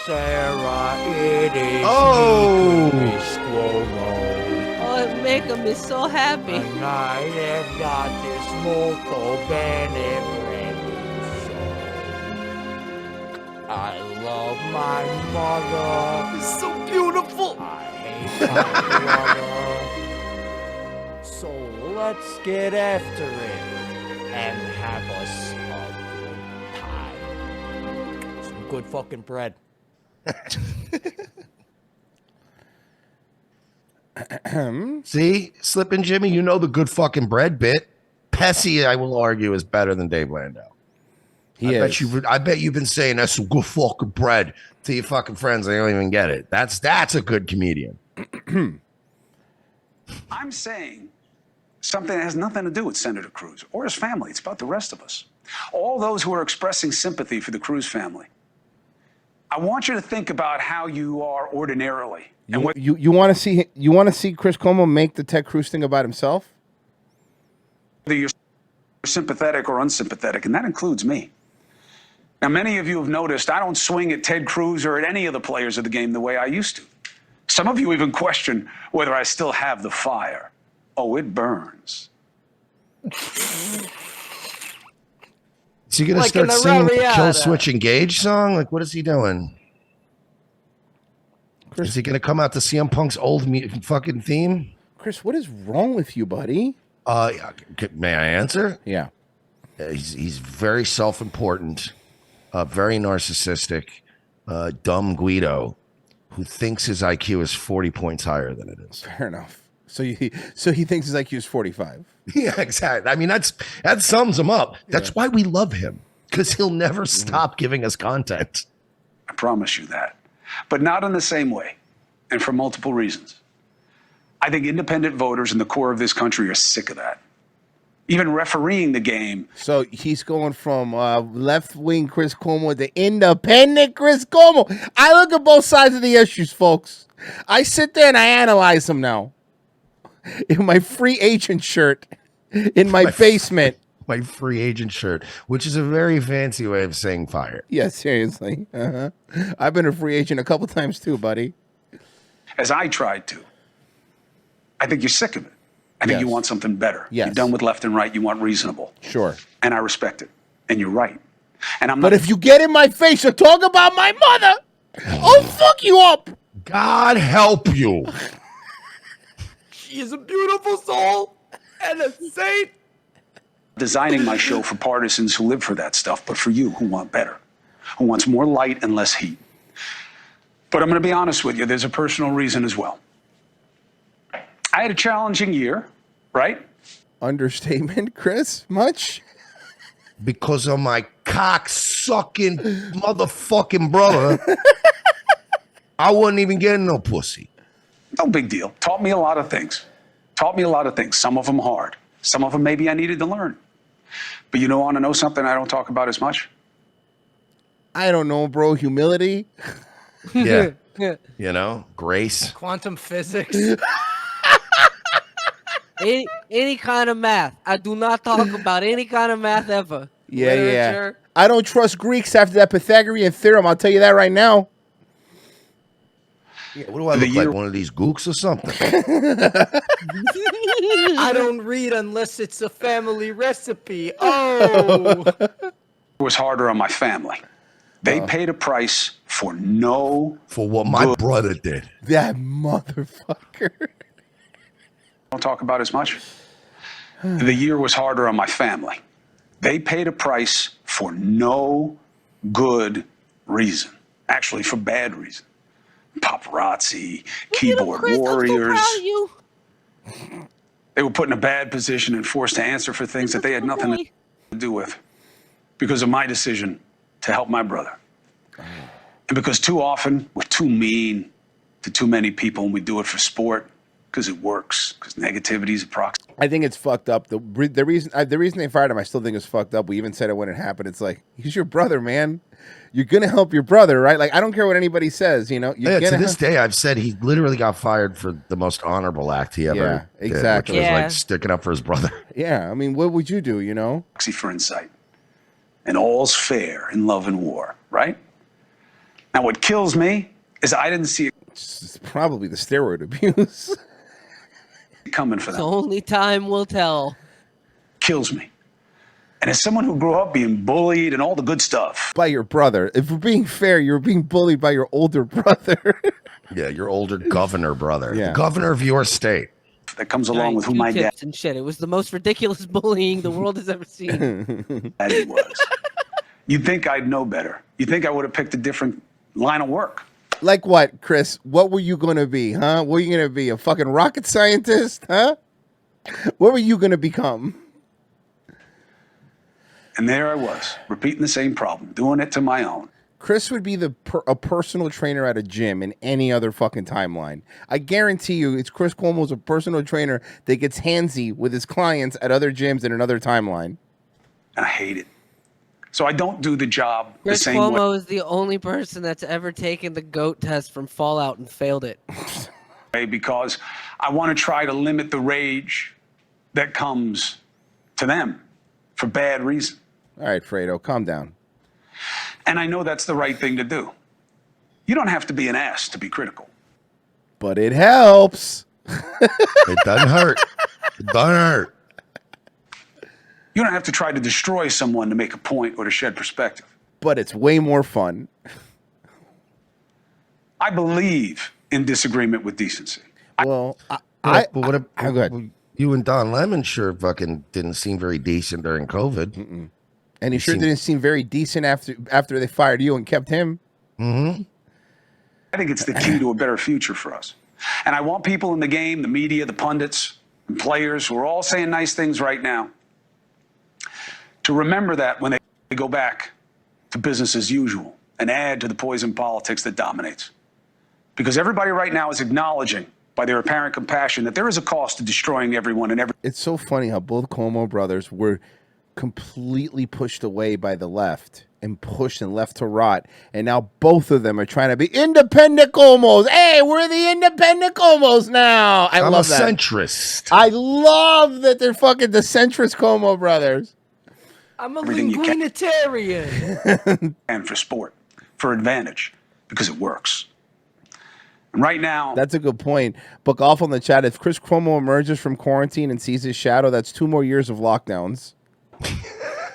Sarah, it is Oh. me, Chris Cuomo. Oh, it make me so happy. And I have got this molto bene brandy show. I love my mother. It's so beautiful. I hate my brother. So let's get after it and have us a good time. Some good fucking bread. See, Slippin' Jimmy, you know the good fucking bread bit. Pesci, I will argue, is better than Dave Landau. I bet you've been saying that's some good fucking bread to your fucking friends. They don't even get it. That's a good comedian. I'm saying something that has nothing to do with Senator Cruz or his family. It's about the rest of us. All those who are expressing sympathy for the Cruz family. I want you to think about how you are ordinarily. You want to see Chris Cuomo make the Ted Cruz thing about himself? Whether you're sympathetic or unsympathetic, and that includes me. Now, many of you have noticed I don't swing at Ted Cruz or at any of the players of the game the way I used to. Some of you even question whether I still have the fire. Oh, it burns. Is he going to start singing the Kill Switch Engage song? Like, what is he doing? Chris, is he going to come out to CM Punk's old fucking theme? Chris, what is wrong with you, buddy? May I answer? Yeah. He's very self-important, very narcissistic, dumb Guido, who thinks his IQ is 40 points higher than it is. Fair enough. So he thinks his IQ is 45. Yeah, exactly. I mean, that sums him up. That's why we love him, because he'll never stop giving us content. I promise you that. But not in the same way, and for multiple reasons. I think independent voters in the core of this country are sick of that. Even refereeing the game. So he's going from left-wing Chris Cuomo to independent Chris Cuomo. I look at both sides of the issues, folks. I sit there and I analyze them now. In my free agent shirt, in my basement. My free agent shirt, which is a very fancy way of saying fired. Yeah, seriously. I've been a free agent a couple times too, buddy. As I tried to. I think you're sick of it. I think you want something better. Yes. You're done with left and right. You want reasonable. Sure. And I respect it. And you're right. And I'm But if you get in my face or talk about my mother, I'll fuck you up. God help you. She is a beautiful soul and a saint. Designing my show for partisans who live for that stuff, but for you who want better, who wants more light and less heat. But I'm going to be honest with you, there's a personal reason as well. I had a challenging year, right? Understatement, Chris? Much? Because of my cock-sucking motherfucking brother, I wasn't even getting no pussy. No big deal. Taught me a lot of things. Some of them hard. Some of them maybe I needed to learn. But you want to know something I don't talk about as much? I don't know, bro. Humility? Yeah. Grace. Quantum physics. any kind of math. I do not talk about any kind of math ever. Yeah, Literature. I don't trust Greeks after that Pythagorean theorem. I'll tell you that right now. Yeah, what do I look like? One of these gooks or something? I don't read unless it's a family recipe. Oh. It was harder on my family. They paid a price for what my brother did. That motherfucker. Don't talk about as much. The year was harder on my family. They paid a price for no good reason. Actually, for bad reason. Paparazzi, keyboard warriors. They were put in a bad position and forced to answer for things that they had nothing to do with because of my decision to help my brother. And because too often we're too mean to too many people and we do it for sport because it works, because negativity is a proxy. I think it's fucked up. The reason they fired him, I still think is fucked up. We even said it when it happened. It's like, he's your brother, man. You're going to help your brother, right? Like, I don't care what anybody says, to this day, I've said he literally got fired for the most honorable act he ever did, exactly. which was like sticking up for his brother. Yeah, I mean, what would you do, Proxy for insight. And all's fair in love and war, right? Now, what kills me is I didn't see it It's probably the steroid abuse. coming for them. Only time will tell. Kills me. And as someone who grew up being bullied and all the good stuff, By your brother. If we're being fair, you're being bullied by your older brother. Yeah, your older governor brother. Yeah. The governor of your state. that comes along with who my dad and shit. It was the most ridiculous bullying the world has ever seen. was. You'd think I'd know better. You'd think I would have picked a different line of work. Like what, Chris? What were you going to be, huh? What were you going to be? A fucking rocket scientist, huh? What were you going to become? And there I was, repeating the same problem, doing it to my own. Chris would be a personal trainer at a gym in any other fucking timeline. I guarantee you, it's Chris Cuomo's a personal trainer that gets handsy with his clients at other gyms in another timeline. And I hate it. So I don't do the job the Chris same Cuomo is the only person that's ever taken the GOAT test from Fallout and failed it. way because I want to try to limit the rage that comes to them for bad reason. All right, Fredo, calm down. And I know that's the right thing to do. You don't have to be an ass to be critical. But it helps. It doesn't hurt. It doesn't hurt. You don't have to try to destroy someone to make a point or to shed perspective. But it's way more fun. I believe in disagreement with decency. Well, But what if, go ahead. You and Don Lemon sure fucking didn't seem very decent during COVID. And he sure didn't seem very decent after they fired you and kept him. Mm-hmm. I think it's the key to a better future for us. And I want people in the game, the media, the pundits, and players who are all saying nice things right now to remember that when they go back to business as usual and add to the poison politics that dominates. Because everybody right now is acknowledging by their apparent compassion that there is a cost to destroying everyone and every. It's so funny how both Cuomo brothers were completely pushed away by the left and pushed and left to rot. And now both of them are trying to be independent Cuomos. Hey, we're the independent Cuomos now. I'm love a that. centrist. I love that they're fucking the centrist Cuomo brothers. I'm a Everything you can. linguinitarian. And for sport, for advantage, because it works. And right now, That's a good point. Book off on the chat. If Chris Cuomo emerges from quarantine and sees his shadow, that's 2 more years of lockdowns.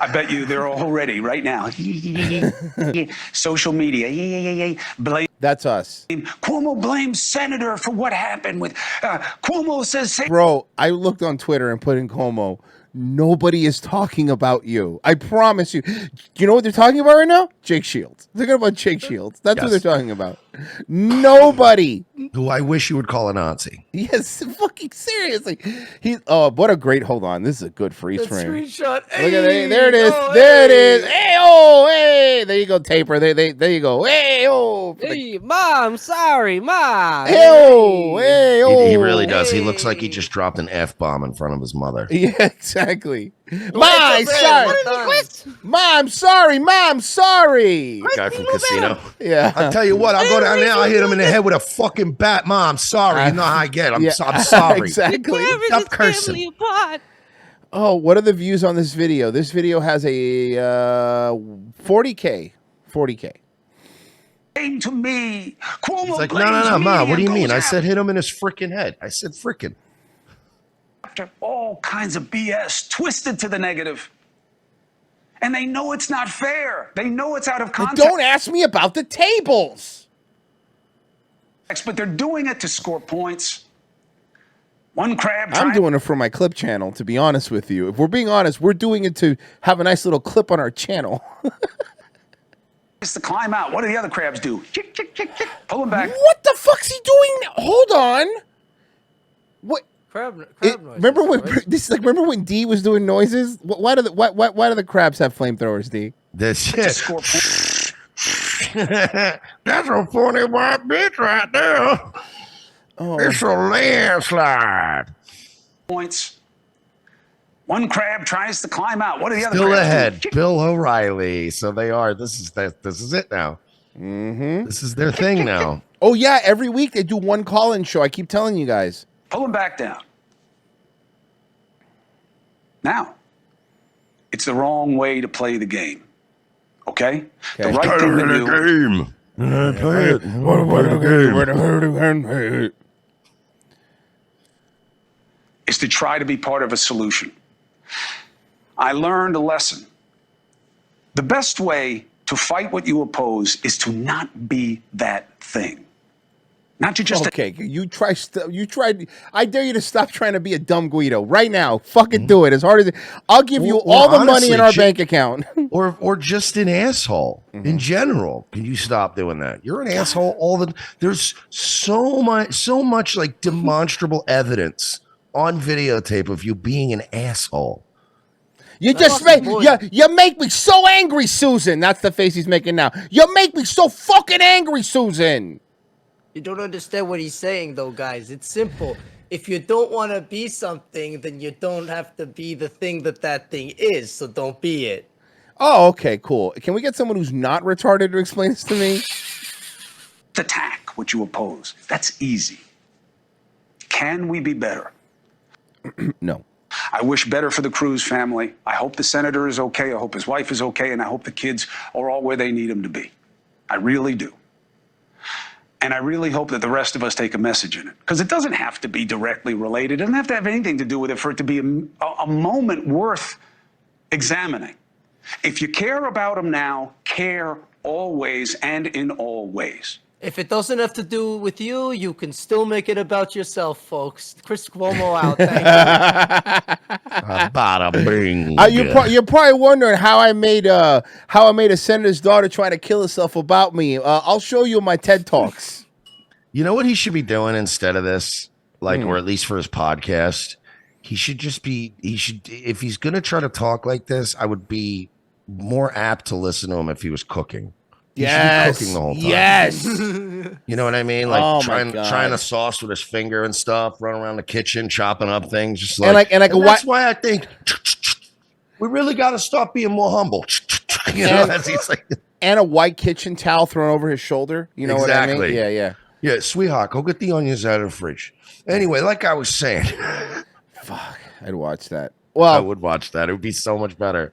I bet you they're already right now. Social media, blame. That's us. Cuomo blames senator for what happened with Cuomo says. Bro, I looked on Twitter and put in Cuomo. Nobody is talking about you. I promise you. You know what they're talking about right now? Jake Shields. They're talking about Jake Shields. That's what Yes. they're talking about. Nobody. Who I wish you would call a Nazi. Yes, fucking seriously. What a great. Hold on. This is a good freeze That frame. screenshot. Look at that. Hey, There it is. oh, There it hey. is. Hey, oh, hey. There you go, Taper. There you go. Hey, oh. Hey, Mom, sorry, Mom. Hey, oh, hey, oh. He really does. He looks like he Hey. just dropped an F-bomb in front of his mother. Yeah, exactly. What's Mom, up, sorry. Red? Mom, sorry. Mom, sorry. Guy from Casino. Yeah. I'll tell you what, I'll go down there, I'll hit him in the head with a fucking bat. Mom, sorry. You know how I get. I'm sorry. Exactly. Stop cursing. Apart. Oh, what are the views on this video? This video has a 40K. 40K. Came to me. Cuomo He's like, no, blames Ma. media What do you and mean? goes I said hit him in his freaking head. I said freaking. after all kinds of BS, twisted to the negative. And they know it's not fair. They know it's out of And context. don't ask me about the tables. But they're doing it to score points. One crab I'm doing it for my clip channel, to be honest with you. If we're being honest, we're doing it to have a nice little clip on our channel. tries to climb out. What do the other crabs do? Chick, chick, chick, chick. Pull him back. What the fuck's he doing? Hold on. What? Crab It, noises, remember when right? this is like? Remember when D was doing noises? Why do the crabs have flamethrowers? D. This To shit. score points. That's a funny white bitch right there. Oh, It's a landslide. Points. One crab tries to climb out. What do the other Still crabs ahead. do? Bill O'Reilly. So they are. This is it now. mm-hmm. This is their thing now. Oh yeah, every week they do one call-in show. I keep telling you guys. Pull him back down. Now, it's the wrong way to play the game. Okay? The Okay. right thing to do. Game. Play it. Is to try to be part of a solution. I learned a lesson. The best way to fight what you oppose is to not be that thing. Not to just okay. You try. I dare you to stop trying to be a dumb Guido right now. Fucking do it as hard as I'll give you all the money in our bank account. or just an asshole in general. Can you stop doing that? You're an asshole. There's so much like demonstrable evidence on videotape of you being an asshole. You just you make me so angry, Susan. That's the face he's making now. You make me so fucking angry, Susan. You don't understand what he's saying, though, guys. It's simple. If you don't want to be something, then you don't have to be the thing that thing is. So don't be it. Oh, okay, cool. Can we get someone who's not retarded to explain this to me? attack what you oppose. That's easy. Can we be better? No. I wish better for the Cruz family. I hope the senator is okay. I hope his wife is okay. And I hope the kids are all where they need them to be. I really do. And I really hope that the rest of us take a message in it. Because it doesn't have to be directly related. It doesn't have to have anything to do with it for it to be a moment worth examining. If you care about them now, care always and in all ways. If it doesn't have to do with you, you can still make it about yourself, folks. Chris Cuomo out. Thank you. Bada bing. You're probably wondering how I made a senator's daughter try to kill herself about me. I'll show you my TED Talks. You know what he should be doing instead of this, like, or at least for his podcast? He should just be. He should, if he's gonna try to talk like this, I would be more apt to listen to him if he was cooking. He should be cooking the whole time. Yes. You know what I mean? Like trying to sauce with his finger and stuff, run around the kitchen, chopping up things, just like. And that's why I think we really got to stop being more humble. You know, as he's like, and a white kitchen towel thrown over his shoulder. You know what I mean? Yeah, sweetheart, go get the onions out of the fridge. Anyway, like I was saying, fuck, I'd watch that. Well, I would watch that. It would be so much better.